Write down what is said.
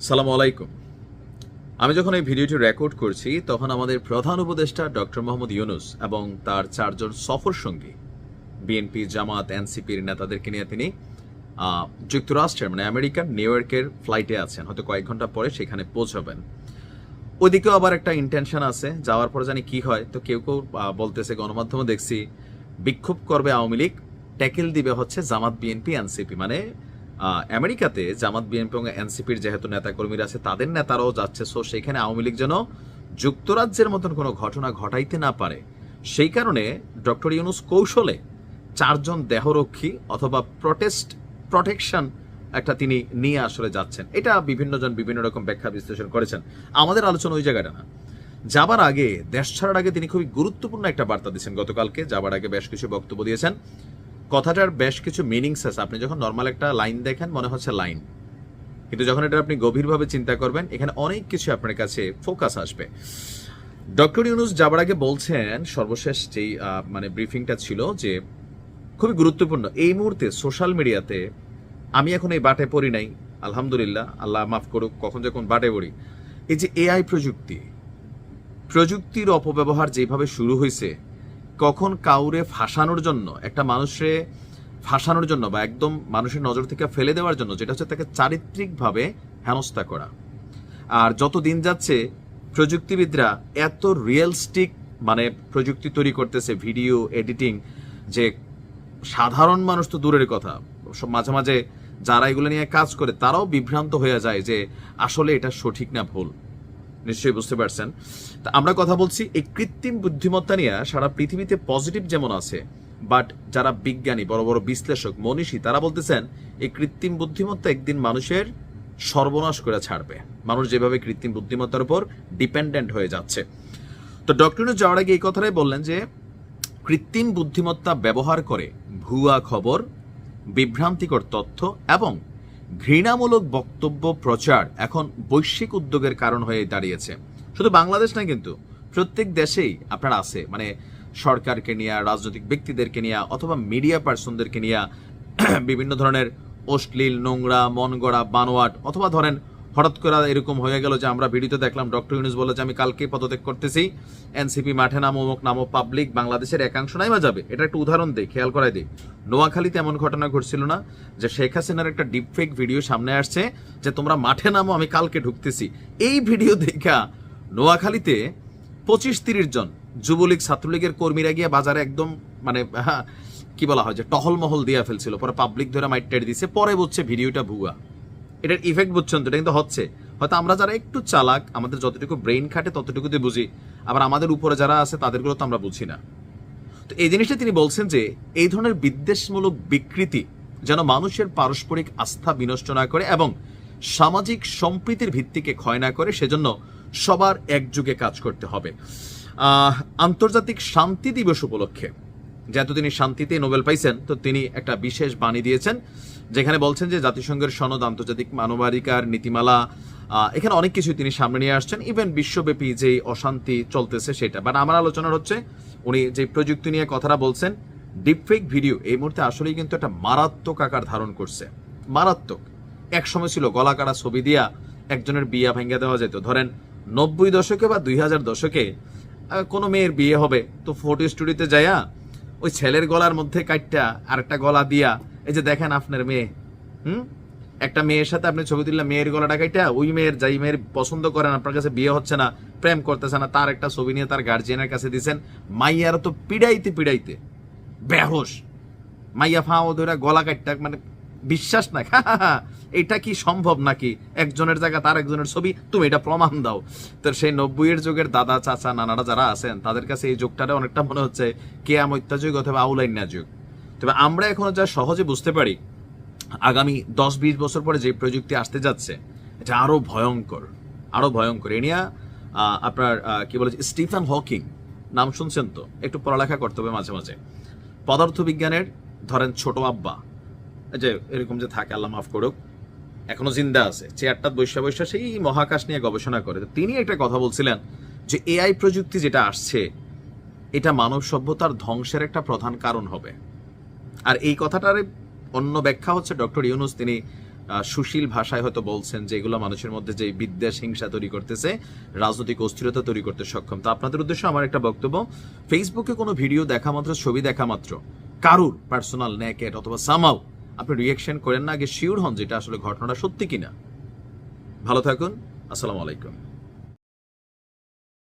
সালামু আলাইকুম। আমি যখন এই ভিডিওটি রেকর্ড করছি তখন আমাদের প্রধান উপদেষ্টা ডক্টর মোহাম্মদ ইউনূস এবং তার 4 জন সফর সঙ্গী বিএনপি, জামাত, এনসিপির নেতাদেরকে নিয়ে তিনি যুক্তরাষ্ট্রের মানে আমেরিকার নিউ ইয়র্কের ফ্লাইটে আছেন। হয়তো কয়েক ঘন্টা পরে সেখানে পৌঁছাবেন। ওইদিকেও আবার একটা ইন্টেনশন আছে, যাওয়ার পর জানি কি হয়। তো কেউ কেউ বলতেছে, গণমাধ্যমে দেখছি বিক্ষোভ করবে আওয়ামী লীগ, ট্যাকেল দিবে হচ্ছে জামাত, বিএনপি, এনসিপি। মানে আমেরিকাতে জামাত, বিএনপি এবং এনসিপির যেহেতু নেতাকর্মীরা আছে তাদের নেতারাও যাচ্ছে, সো সেখানে আওয়ামী লীগ যেন যুক্তরাজ্যের মতন কোনো ঘটনা ঘটাইতে না পারে, সেই কারণে ডক্টর ইউনূস কৌশলে 4 জন দেহরক্ষী অথবা প্রটেকশন একটা তিনি নিয়ে আসলে যাচ্ছেন। এটা বিভিন্ন জন বিভিন্ন রকম ব্যাখ্যা বিশ্লেষণ করেছেন। আমাদের আলোচনা ওই জায়গাটা না। যাবার আগে, দেশ ছাড়ার আগে তিনি খুবই গুরুত্বপূর্ণ একটা বার্তা দিয়েছেন গতকালকে। যাবার আগে বেশ কিছু বক্তব্য দিয়েছেন। কথাটার বেশ কিছু মিনিংস আছে। আপনি যখন নর্মাল একটা লাইন দেখেন মনে হচ্ছে লাইন, কিন্তু যখন এটা আপনি গভীরভাবে চিন্তা করবেন এখানে অনেক কিছু আপনার কাছে ফোকাস আসবে। ডক্টর ইউনূস যাবার আগে বলছেন, সর্বশেষ যেই মানে ব্রিফিংটা ছিল, যে খুবই গুরুত্বপূর্ণ এই মুহূর্তে সোশ্যাল মিডিয়াতে আমি এখন এই বাটে পড়ি নাই, আলহামদুলিল্লাহ, আল্লাহ মাফ করুক, কখন যখন বাটে পড়ি। এই যে এআই প্রযুক্তির অপব্যবহার যেভাবে শুরু হয়েছে, কখন কাউরে ফাঁসানোর জন্য, একটা মানুষে ফাঁসানোর জন্য বা একদম মানুষের নজর থেকে ফেলে দেওয়ার জন্য, যেটা হচ্ছে তাকে চারিত্রিকভাবে হেনস্থা করা। আর যত দিন যাচ্ছে প্রযুক্তিবিদরা এত রিয়েলিস্টিক মানে প্রযুক্তি তৈরি করতেছে, ভিডিও এডিটিং, যে সাধারণ মানুষ তো দূরের কথা, মাঝে মাঝে যারা এগুলো নিয়ে কাজ করে তারাও বিভ্রান্ত হয়ে যায় যে আসলে এটা সঠিক না ভুল। নিশ্চয়ই বুঝতে পারছেন। তা আমরা কথা বলছি এই কৃত্রিম বুদ্ধিমত্তা নিয়ে সারা পৃথিবীতে পজিটিভ যেমন আছে, বাট যারা বিজ্ঞানী, বড় বড় বিশ্লেষক, মনীষী, তারা বলতেছেন এই কৃত্রিম বুদ্ধিমত্তা একদিন মানুষের সর্বনাশ করে ছাড়বে। মানুষ যেভাবে কৃত্রিম বুদ্ধিমত্তার উপর ডিপেন্ডেন্ট হয়ে যাচ্ছে। তো ডক্টর ইউনূস যাওয়ার আগে এই কথাটাই বললেন যে কৃত্রিম বুদ্ধিমত্তা ব্যবহার করে ভুয়া খবর, বিভ্রান্তিকর তথ্য এবং ঘৃণামূলক বক্তব্য প্রচার এখন বৈশ্বিক উদ্যোগের কারণ হয়ে দাঁড়িয়েছে। শুধু বাংলাদেশ না, কিন্তু প্রত্যেক দেশেই আপনার আছে, মানে সরকারকে নিয়ে, রাজনৈতিক ব্যক্তিদেরকে নিয়ে অথবা মিডিয়া পার্সনদেরকে নিয়ে বিভিন্ন ধরনের অশ্লীল, নোংরা, মন গড়া, বানোয়াট, অথবা ধরেন হঠাৎ করে এরকম হয়ে গেল যে আমরা ভিডিওতে দেখলাম ডক্টর ইউনূস বলে যে আমি কালকে পদত্যাগ করতেছি, এনসিপি মাঠে নামো, পাবলিক বাংলাদেশের একাংশ নাইমা যাবে। এটা একটা উদাহরণ দিই, খেয়াল করাই দিই। নোয়াখালীতে এমন ঘটনা ঘটছিল না যে শেখ হাসিনার একটা ডিপফেক ভিডিও সামনে আসছে যে তোমরা মাঠে নামো, আমি কালকে ঢুকতেছি। এই ভিডিও দেখা নোয়াখালীতে 25-30 জন যুবলীগ, ছাত্রলীগের কর্মীরা গিয়ে বাজারে একদম মানে কি বলা হয় যে টহলমহল দিয়া ফেলছিল। পরে পাবলিক ধরে মাইট দিছে, পরে বুঝছে ভিডিওটা ভুয়া। এটার ইফেক্ট বুঝছেন তো? এটা কিন্তু হচ্ছে। হয়তো আমরা যারা একটু চালাক, আমাদের যতটুকু ব্রেইন খাটে ততটুকুতে বুঝি, আবার আমাদের উপরে যারা আছে তাদেরগুলো তো আমরা বুঝি না। তো এই জিনিসটা তিনি বলছেন যে এই ধরনের বিদ্বেষমূলক বিকৃতি যেন মানুষের পারস্পরিক আস্থা বিনষ্ট না করে এবং সামাজিক সম্প্রীতির ভিত্তিকে ক্ষয় না করে, সেজন্য সবার একযোগে কাজ করতে হবে। আন্তর্জাতিক শান্তি দিবস উপলক্ষে, যেহেতু তিনি শান্তিতে নোবেল পাইছেন, তো তিনি একটা বিশেষ বাণী দিয়েছেন, যেখানে বলছেন যে জাতিসংঘের সনদ, আন্তর্জাতিক মানবাধিকার নীতিমালা, এখানে অনেক কিছু তিনি সামনে নিয়ে আসছেন, ইভেন বিশ্বব্যাপী যে অশান্তি চলতেছে সেটা। বাট আমার আলোচনার হচ্ছে উনি যে প্রযুক্তি নিয়ে কথাটা বলছেন, ডিপফেক ভিডিও এই মুহূর্তে আসলেই কিন্তু একটা মারাত্মক আকার ধারণ করছে। মারাত্মক। এক সময় ছিল গলা কাটা ছবি দিয়া একজনের বিয়া ভেঙে দেওয়া যেত। ধরেন 90 দশকে বা 2000 দশকে কোনো মেয়ের বিয়ে হবে তো ফটো স্টুডিওতে যাইয়া ওই ছেলের গলার মধ্যে কাটটা আর একটা গলা দিয়া, এই যে দেখেন আপনার মেয়ে, একটা মেয়ের সাথে আপনি ছবি তুললে মেয়ের গলাটা কাইটা ওই মেয়ের, যাই মেয়ের পছন্দ করেন, আপনার কাছে বিয়ে হচ্ছে না, প্রেম করতেছে না, তার একটা ছবি নিয়ে তার গার্জিয়ানের কাছে দিচ্ছেন। মাইয়ার তো পিড়াইতে বেহোশ, মাইয়া ফাও ধরে গলা কাটটা, মানে বিশ্বাস না। এটা কি সম্ভব নাকি? একজনের জায়গা তার একজনের ছবি, তুমি এটা প্রমাণ দাও। তো সেই 90-এর যুগের দাদা, চাচা, নানারা যারা আছেন তাদের কাছে এই যুগটারে অনেকটা মনে হচ্ছে কিয়ামত যুগ অথবা আউলাইন্না যুগ। তবে আমরা এখনো যা সহজে বুঝতে পারি, আগামী 10-20 বছর পরে যে প্রযুক্তি আসতে যাচ্ছে এটা আরো ভয়ঙ্কর। এ নিয়ে আপনার কি বলে, স্টিফেন হকিং নাম শুনছেন তো? একটু পড়ালেখা করতে হবে মাঝে মাঝে। পদার্থবিজ্ঞানের ধরেন ছোট আব্বা, যে এরকম যে থাকে, আল্লাহ মাফ করুক, এখনো জিন্দা আছে, চেয়ারটা বৈশা সেই মহাকাশ নিয়ে গবেষণা করে। তিনি একটা কথা বলছিলেন যে এআই প্রযুক্তি যেটা আসছে এটা মানব সভ্যতার ধ্বংসের একটা প্রধান কারণ হবে। আর এই কথাটার অন্য ব্যাখ্যা হচ্ছে ডক্টর ইউনূস তিনি সুশীল ভাষায় হয়তো বলছেন যে এগুলো মানুষের মধ্যে যে বিদ্বেষ হিংসা তৈরি করতেছে, রাজনৈতিক অস্থিরতা তৈরি করতে সক্ষম। তো আপনাদের উদ্দেশ্যে আমার একটা বক্তব্য, ফেসবুকে কোনো ভিডিও দেখা মাত্র, ছবি দেখা মাত্র কারুর পার্সোনাল নেকেট অথবা সামাও আপনি রিয়েকশন করেন না, আগে শিওর হন যেটা আসলে ঘটনাটা সত্যি কিনা। ভালো থাকুন, আসসালামু আলাইকুম।